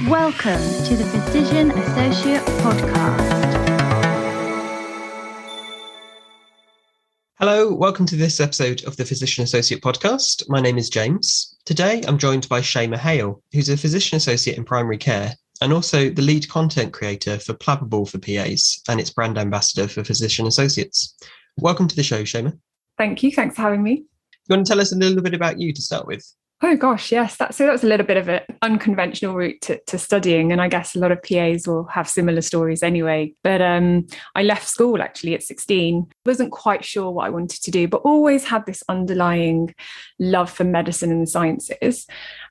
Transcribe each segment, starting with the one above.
Welcome to the Physician Associate Podcast. Hello, welcome to this episode of the Physician Associate Podcast. My name is James. Today I'm joined by Chaima Hale, who's a Physician Associate in Primary Care and also the lead content creator for Plabable for PAs and its brand ambassador for Physician Associates. Welcome to the show, Chaima. Thank you. Thanks for having me. You want to tell us a little bit about you to start with? Oh gosh, yes. That's a little bit of an unconventional route to studying, and I guess a lot of PAs will have similar stories anyway. But I left school actually at 16. Wasn't quite sure what I wanted to do, but always had this underlying love for medicine and the sciences.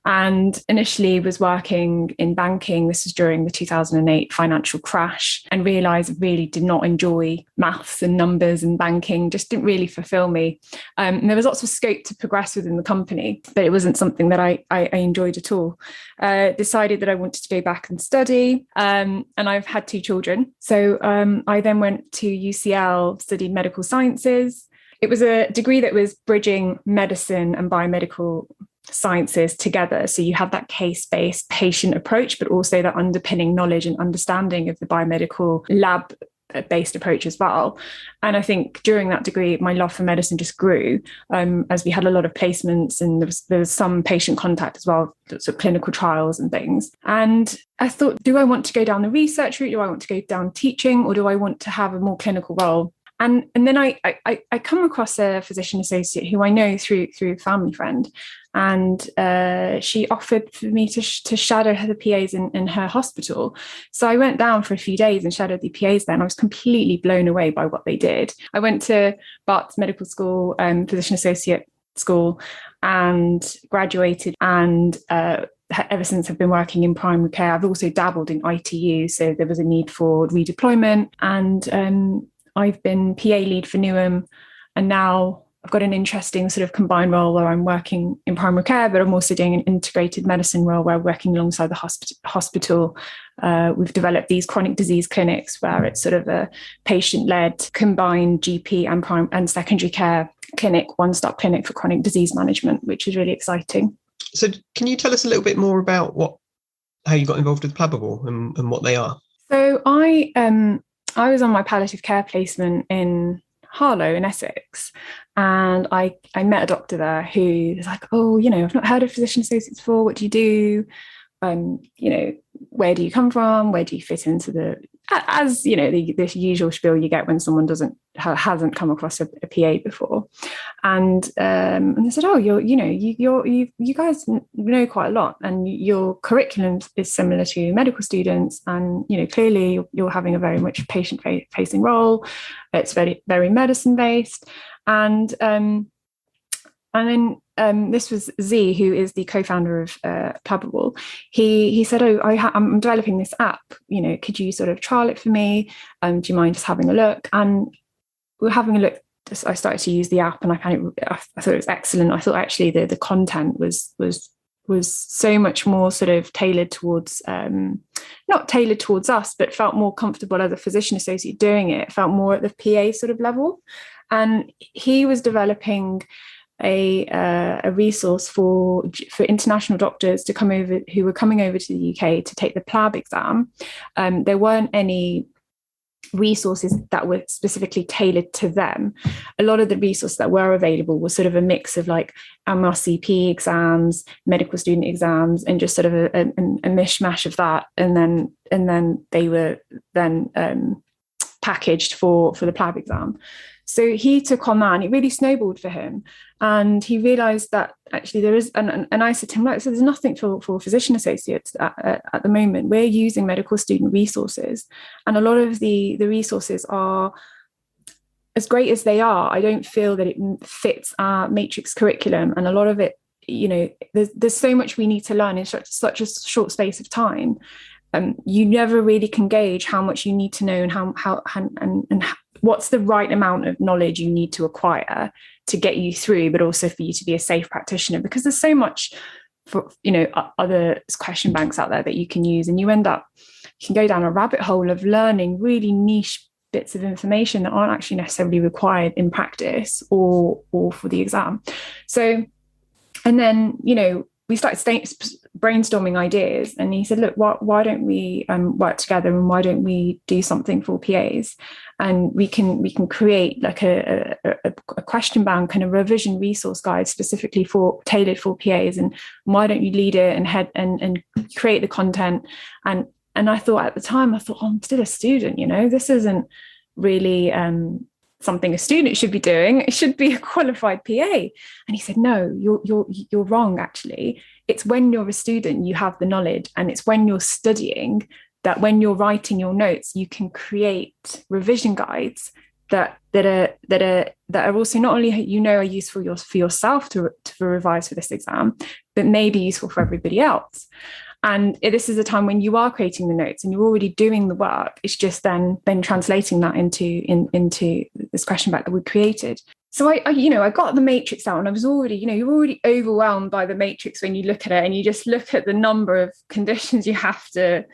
And initially was working in banking. This was during the 2008 financial crash, and realised I really did not enjoy maths and numbers and banking, just didn't really fulfil me. And there was lots of scope to progress within the company, but it wasn't something that I enjoyed at all. Decided that I wanted to go back and study, and I've had 2 children. So I then went to UCL, studied medical sciences. It was a degree that was bridging medicine and biomedical sciences together. So you had that case-based patient approach, but also that underpinning knowledge and understanding of the biomedical lab-based approach as well. And I think during that degree, my love for medicine just grew as we had a lot of placements, and there was some patient contact as well, so clinical trials and things. And I thought, do I want to go down the research route? Do I want to go down teaching, or do I want to have a more clinical role? And then I come across a physician associate who I know through a family friend, and she offered for me to shadow the PAs in her hospital. So I went down for a few days and shadowed the PAs there, and I was completely blown away by what they did. I went to Bart's Medical School, physician associate school, and graduated, and ever since I've been working in primary care. I've also dabbled in ITU, so there was a need for redeployment, and I've been PA lead for Newham, and now I've got an interesting sort of combined role where I'm working in primary care, but I'm also doing an integrated medicine role where I'm working alongside the hospital. We've developed these chronic disease clinics where it's sort of a patient-led combined GP and secondary care clinic, one-stop clinic for chronic disease management, which is really exciting. So can you tell us a little bit more about how you got involved with Plabable and what they are? So I was on my palliative care placement in Harlow in Essex, and I met a doctor there who was like, oh, I've not heard of physician associates before. What do you do? Where do you come from? Where do you fit into the usual spiel you get when someone hasn't come across a PA before. And they said, oh, you guys know quite a lot, and your curriculum is similar to medical students, and clearly you're having a very much patient facing role. It's very, very medicine based, and then this was Z, who is the co-founder of Plabable. He said, oh, I'm developing this app. Could you sort of trial it for me? Do you mind just having a look? And we're having a look. I started to use the app, and I thought it was excellent. I thought actually the content was so much more sort of tailored towards, not tailored towards us, but felt more comfortable as a physician associate doing it. Felt more at the PA sort of level. And he was developing a resource for international doctors to come over, who were coming over to the UK to take the PLAB exam. There weren't any resources that were specifically tailored to them. A lot of the resources that were available was sort of a mix of like MRCP exams, medical student exams, and just sort of a mishmash of that. And then they were then packaged for the PLAB exam. So he took on that, and it really snowballed for him. And he realised that actually there is, and I said to him, like, so there's nothing for physician associates at the moment. We're using medical student resources, and a lot of the resources are, as great as they are, I don't feel that it fits our matrix curriculum. And a lot of it, there's so much we need to learn in such a short space of time. You never really can gauge how much you need to know, and how what's the right amount of knowledge you need to acquire to get you through, but also for you to be a safe practitioner, because there's so much for other question banks out there that you can use, and you can go down a rabbit hole of learning really niche bits of information that aren't actually necessarily required in practice or for the exam. So, and then we started brainstorming ideas, and he said, look, why don't we work together, and why don't we do something for PAs, and we can create like a question bank and a revision resource guide specifically tailored for PAs, and why don't you lead it and create the content. And I thought at the time, oh, I'm still a student, this isn't really something a student should be doing. It should be a qualified PA. And he said, no, you're wrong, actually. It's when you're a student, you have the knowledge, and it's when you're studying that when you're writing your notes, you can create revision guides that are also not only, are useful for yourself to revise for this exam, but may be useful for everybody else. And this is a time when you are creating the notes and you're already doing the work. It's just then translating that into this question bank that we created. So I got the matrix out, and I was already, you're already overwhelmed by the matrix when you look at it, and you just look at the number of conditions you have to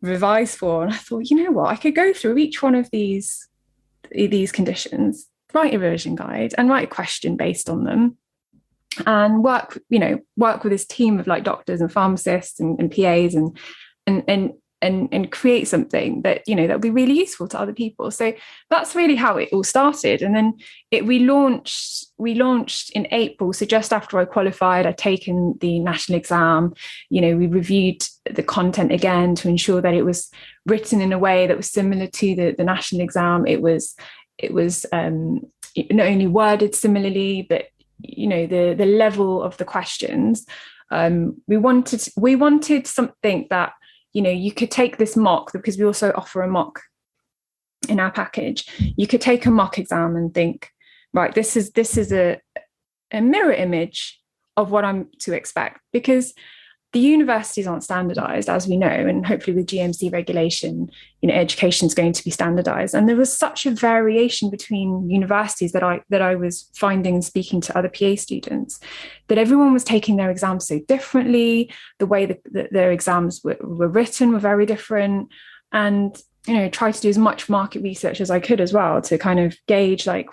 revise for. And I thought, what, I could go through each one of these conditions, write a revision guide and write a question based on them, and work with this team of like doctors and pharmacists and PAs and create something that that would be really useful to other people. So that's really how it all started. And then we launched in April. So just after I qualified, I'd taken the national exam. We reviewed the content again to ensure that it was written in a way that was similar to the national exam. It was not only worded similarly, but the level of the questions. We wanted something that you could take this mock, because we also offer a mock in our package. You could take a mock exam and think, right, this is a mirror image of what I'm to expect, because the universities aren't standardized, as we know, and hopefully with GMC regulation, education is going to be standardized. And there was such a variation between universities that I was finding and speaking to other PA students, that everyone was taking their exams so differently. The way that their exams were written were very different. And, try to do as much market research as I could as well to kind of gauge like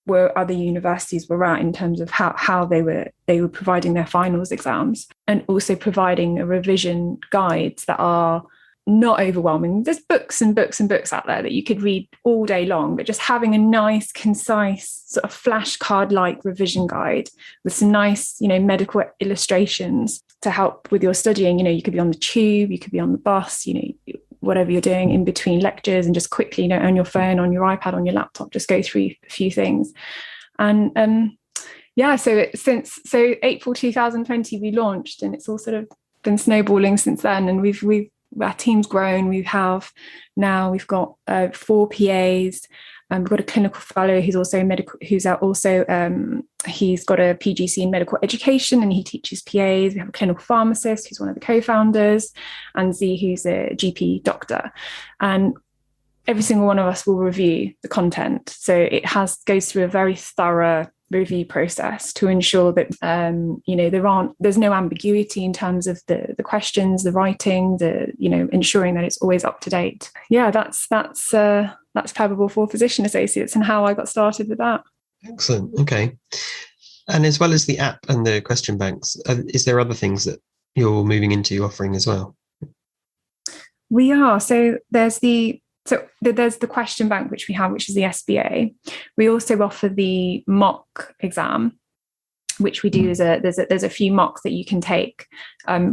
where other universities were at in terms of how they were providing their finals exams, and also providing a revision guides that are not overwhelming. There's books and books and books out there that you could read all day long, but just having a nice, concise sort of flashcard-like revision guide with some nice, medical illustrations to help with your studying. You could be on the tube, you could be on the bus, whatever you're doing in between lectures, and just quickly, on your phone, on your iPad, on your laptop, just go through a few things. And so April 2020 we launched, and it's all sort of been snowballing since then. And we've our team's grown. We've got 4 PAs. We've got a clinical fellow who's also he's got a PGC in medical education, and he teaches PAs. We have a clinical pharmacist who's one of the co-founders, and Z, who's a GP doctor. And every single one of us will review the content. So it goes through a very thorough review process to ensure that there's no ambiguity in terms of the questions, the writing, ensuring that it's always up to date. Yeah, that's Plabable for Physician Associates, and how I got started with that. Excellent. Okay. And as well as the app and the question banks, is there other things that you're moving into offering as well? We are. So there's the question bank, which we have, which is the SBA. We also offer the mock exam, which we do. There's a few mocks that you can take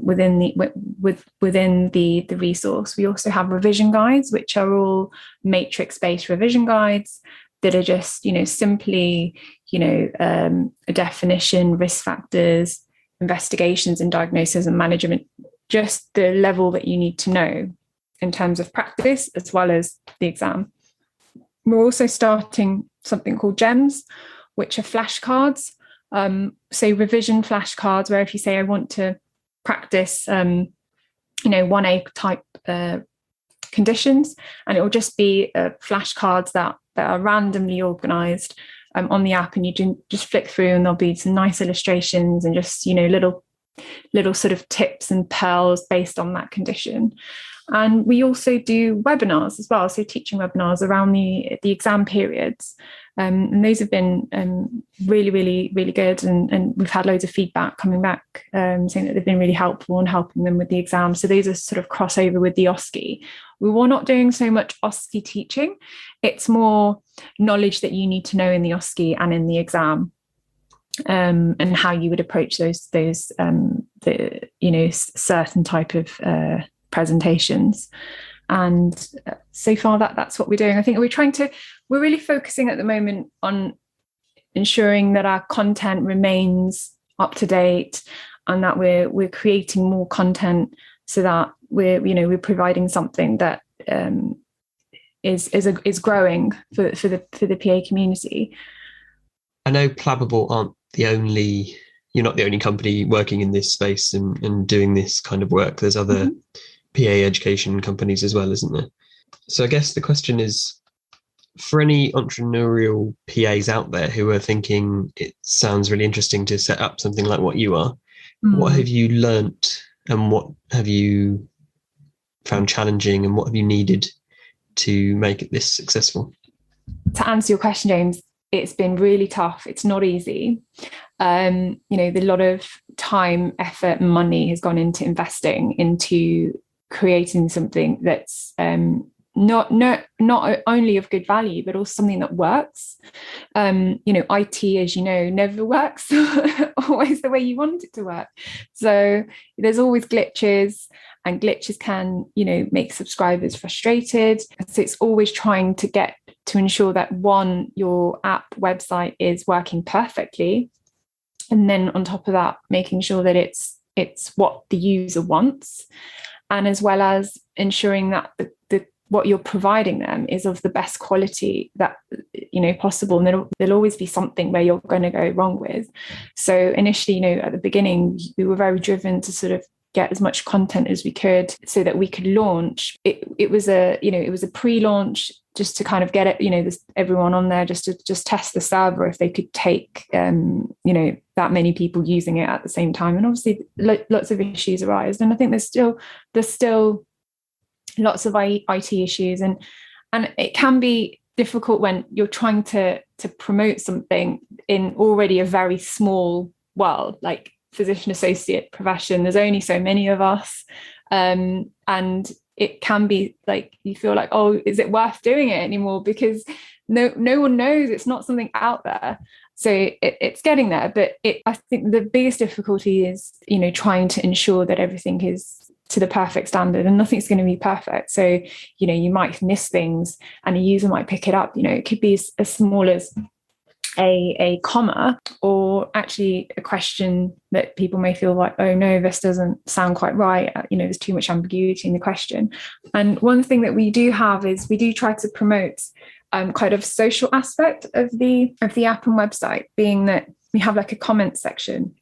within the resource. We also have revision guides, which are all matrix-based revision guides that are just simply a definition, risk factors, investigations and diagnosis and management, just the level that you need to know in terms of practice as well as the exam. We're also starting something called GEMS, which are flashcards. So revision flashcards, where if you say I want to practice 1A type conditions, and it will just be flashcards that are randomly organized on the app, and you just flick through, and there'll be some nice illustrations and just little sort of tips and pearls based on that condition. And we also do webinars as well, so teaching webinars around the exam periods. And those have been really, really, really good. And we've had loads of feedback coming back saying that they've been really helpful in helping them with the exam. So those are sort of crossover with the OSCE. We were not doing so much OSCE teaching. It's more knowledge that you need to know in the OSCE and in the exam. And how you would approach those certain type of presentations. And so far that's what we're doing. I think we're really focusing at the moment on ensuring that our content remains up to date, and that we're creating more content so that we're providing something that is growing for the PA community. I know Plabable you're not the only company working in this space and doing this kind of work. There's other PA education companies as well, isn't there? So I guess the question is, for any entrepreneurial PAs out there who are thinking it sounds really interesting to set up something like what you are, what have you learnt and what have you found challenging and what have you needed to make this successful? To answer your question, James, it's been really tough. It's not easy. A lot of time, effort, and money has gone into investing into creating something that's not only of good value, but also something that works. IT, as you know, never works always the way you want it to work. So there's always glitches, and glitches can, make subscribers frustrated. So it's always trying to ensure that your app website is working perfectly. And then on top of that, making sure that it's what the user wants. And as well as ensuring that what you're providing them is of the best quality that possible. And there'll always be something where you're going to go wrong with. So initially, at the beginning, we were very driven to sort of get as much content as we could so that we could launch. It was a pre-launch just to kind of get it, everyone on there just to test the server if they could take that many people using it at the same time. And obviously lots of issues arise, and I think there's still lots of IT issues, and it can be difficult when you're trying to promote something in already a very small world, like physician associate profession. There's only so many of us, and it can be like you feel like, oh, is it worth doing it anymore? Because no one knows, it's not something out there. So it's getting there, but I think the biggest difficulty is trying to ensure that everything is to the perfect standard, and nothing's going to be perfect. So you might miss things, and a user might pick it up. It could be as small as a comma, or actually a question that people may feel like, oh no, this doesn't sound quite right. There's too much ambiguity in the question. And one thing that we do have is we do try to promote kind of social aspect of the app and website, being that we have like a comment section,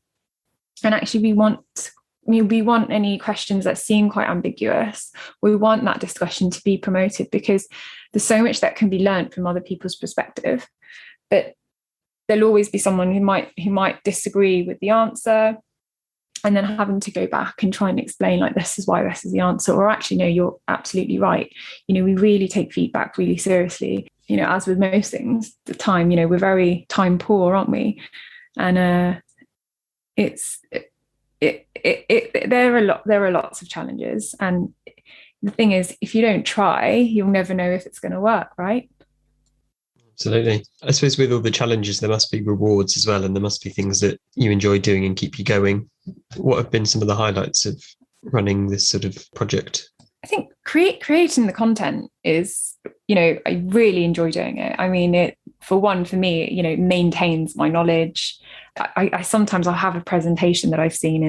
and actually we want any questions that seem quite ambiguous. We want that discussion to be promoted, because there's so much that can be learned from other people's perspective, but there'll always be someone who might disagree with the answer, and then having to go back and try and explain, like, this is why this is the answer, or actually no, you're absolutely right. We really take feedback really seriously. As with most things, the time, we're very time poor, aren't we? And there are lots of challenges, and the thing is, if you don't try, you'll never know if it's going to work, right? Absolutely. I suppose with all the challenges, there must be rewards as well, and there must be things that you enjoy doing and keep you going. What have been some of the highlights of running this sort of project? I think creating the content is, I really enjoy doing it. I mean, for me, maintains my knowledge. I sometimes I'll have a presentation that I've seen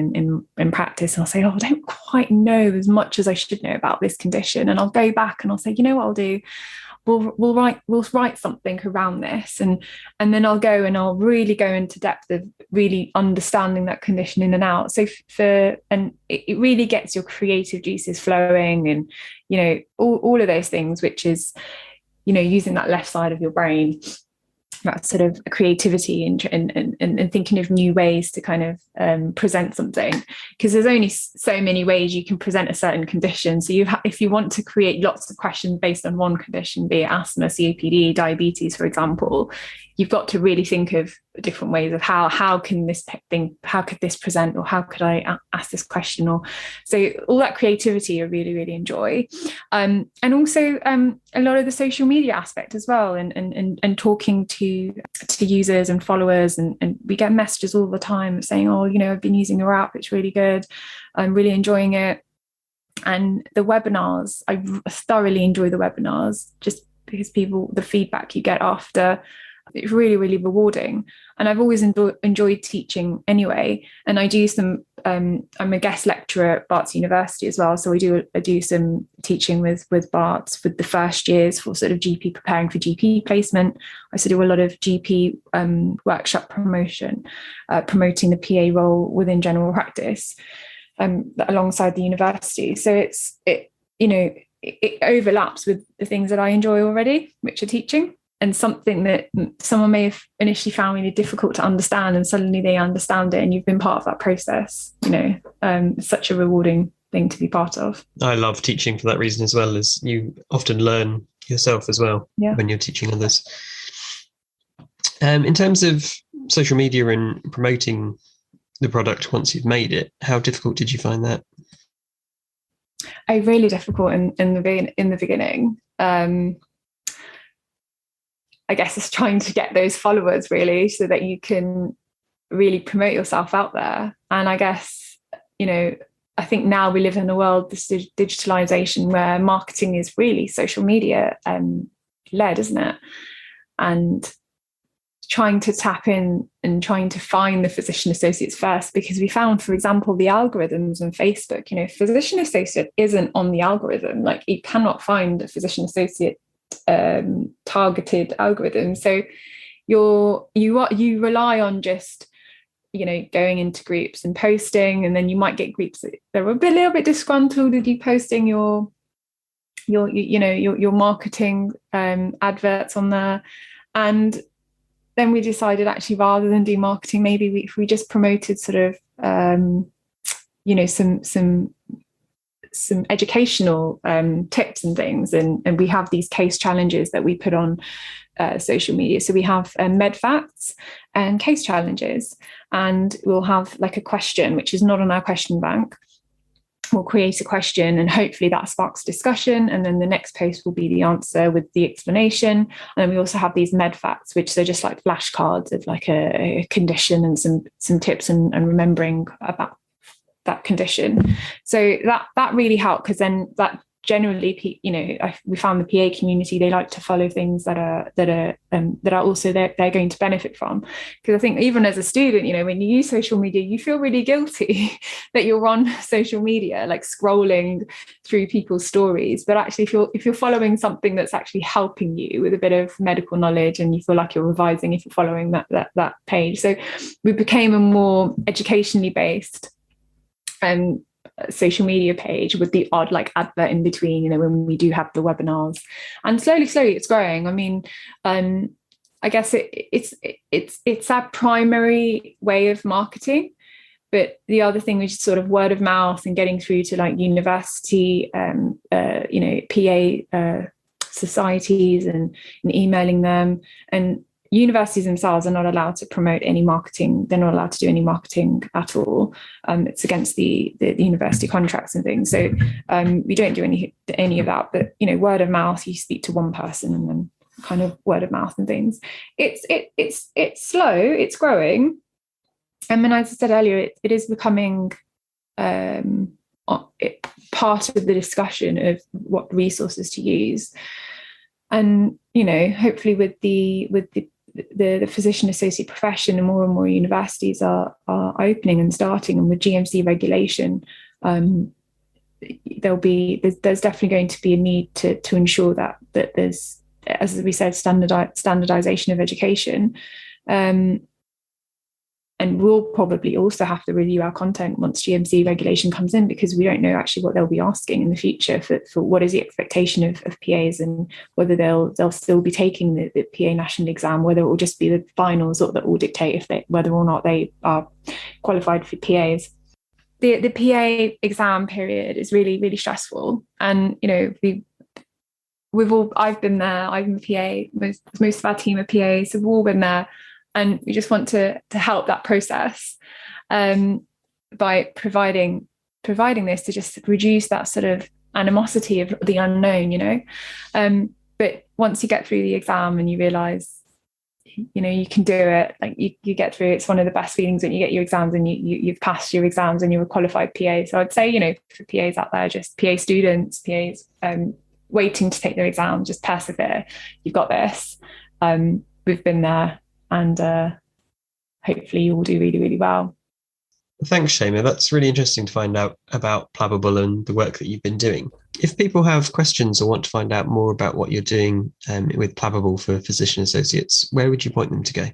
in practice, and I'll say, oh, I don't quite know as much as I should know about this condition. And I'll go back and I'll say, what I'll do? We'll write something around this, and then I'll go and I'll really go into depth of really understanding that condition in and out. So it really gets your creative juices flowing, and all of those things, which is using that left side of your brain that sort of creativity and thinking of new ways to kind of present something, because there's only so many ways you can present a certain condition. So if you want to create lots of questions based on one condition, be it asthma, COPD, diabetes, for example, you've got to really think of different ways of how could this present, or how could I ask this question, or so all that creativity I really, really enjoy. And also a lot of the social media aspect as well, and talking to users and followers, and we get messages all the time saying, oh, I've been using your app, it's really good, I'm really enjoying it. And the webinars, I thoroughly enjoy the webinars, just because the feedback you get after, it's really, really rewarding. And I've always enjoyed teaching anyway. And I do some, I'm a guest lecturer at Barts University as well. So I do some teaching with Barts with the first years for sort of GP, preparing for GP placement. I also do a lot of GP workshop promoting the PA role within general practice alongside the university. So it overlaps with the things that I enjoy already, which are teaching. And something that someone may have initially found really difficult to understand, and suddenly they understand it, and you've been part of that process. It's such a rewarding thing to be part of. I love teaching for that reason as well, as you often learn yourself as well when you're teaching others. In terms of social media and promoting the product once you've made it, how difficult did you find that? Really difficult in the beginning. I guess it's trying to get those followers really, so that you can really promote yourself out there. And I guess, I think now we live in a world, this digitalization, where marketing is really social media led, isn't it? And trying to tap in and trying to find the physician associates first, because we found, for example, the algorithms on Facebook, physician associate isn't on the algorithm. Like, you cannot find a physician associate targeted algorithm. So you rely on just going into groups and posting, and then you might get groups that are a little bit disgruntled with you posting your marketing adverts on there. And then we decided, actually, rather than do marketing, maybe if we just promoted sort of some educational tips and things, and we have these case challenges that we put on social media. So we have med facts and case challenges, and we'll have like a question which is not on our question bank. We'll create a question, and hopefully that sparks discussion, and then the next post will be the answer with the explanation. And then we also have these med facts, which are just like flashcards of like a condition and some tips and remembering about that condition. So that really helped, because then that generally, we found the PA community, they like to follow things that are also they're going to benefit from. Because I think even as a student, when you use social media, you feel really guilty that you're on social media, like scrolling through people's stories. But actually, if you're following something that's actually helping you with a bit of medical knowledge, and you feel like you're revising if you're following that page. So we became a more educationally based social media page with the odd like advert in between, when we do have the webinars. And slowly it's growing. I mean, I guess it's our primary way of marketing, but the other thing is sort of word of mouth and getting through to like university PA societies and emailing them. And universities themselves are not allowed to promote any marketing. They're not allowed to do any marketing at all. It's against the university contracts and things. So we don't do any of that. But word of mouth, you speak to one person, and then kind of word of mouth and things. It's slow. It's growing. And then, as I said earlier, it is becoming part of the discussion of what resources to use. And hopefully with the physician associate profession, and more universities are opening and starting, and with GMC regulation, there's definitely going to be a need to ensure that there's, as we said, standardization of education. And we'll probably also have to review our content once GMC regulation comes in, because we don't know actually what they'll be asking in the future for what is the expectation of PAs, and whether they'll still be taking the PA national exam, whether it will just be the finals that will dictate whether or not they are qualified for PAs. The PA exam period is really, really stressful. And, I've been there, I'm a PA, most of our team are PAs, so we've all been there. And we just want to help that process by providing this to just reduce that sort of animosity of the unknown, But once you get through the exam and you realise, you can do it, like you get through, it's one of the best feelings when you get your exams and you've passed your exams and you're a qualified PA. So I'd say, for PAs out there, just PA students, PAs waiting to take their exam, just persevere. You've got this. We've been there. And hopefully you will do really, really well. Thanks, Chaima. That's really interesting to find out about Plabable and the work that you've been doing. If people have questions or want to find out more about what you're doing with Plabable for physician associates, where would you point them to go?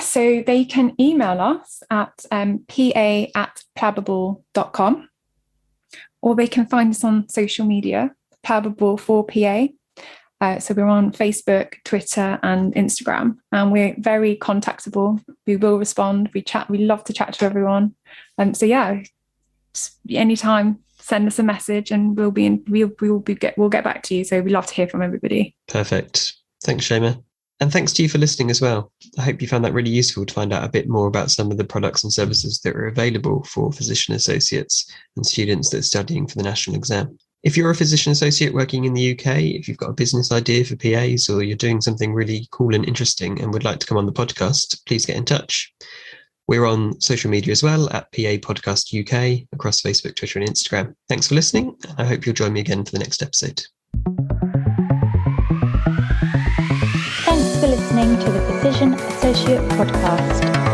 So they can email us at pa@plabable.com, or they can find us on social media, Plabable for PA. So we're on Facebook, Twitter, and Instagram, and we're very contactable. We will respond. We chat. We love to chat to everyone. Anytime, send us a message, and we'll get back to you. So we love to hear from everybody. Perfect. Thanks, Chaima. And thanks to you for listening as well. I hope you found that really useful to find out a bit more about some of the products and services that are available for physician associates and students that are studying for the national exam. If you're a physician associate working in the UK, if you've got a business idea for PAs, or you're doing something really cool and interesting and would like to come on the podcast, please get in touch. We're on social media as well at PA Podcast UK across Facebook, Twitter, and Instagram. Thanks for listening. I hope you'll join me again for the next episode. Thanks for listening to the Physician Associate Podcast.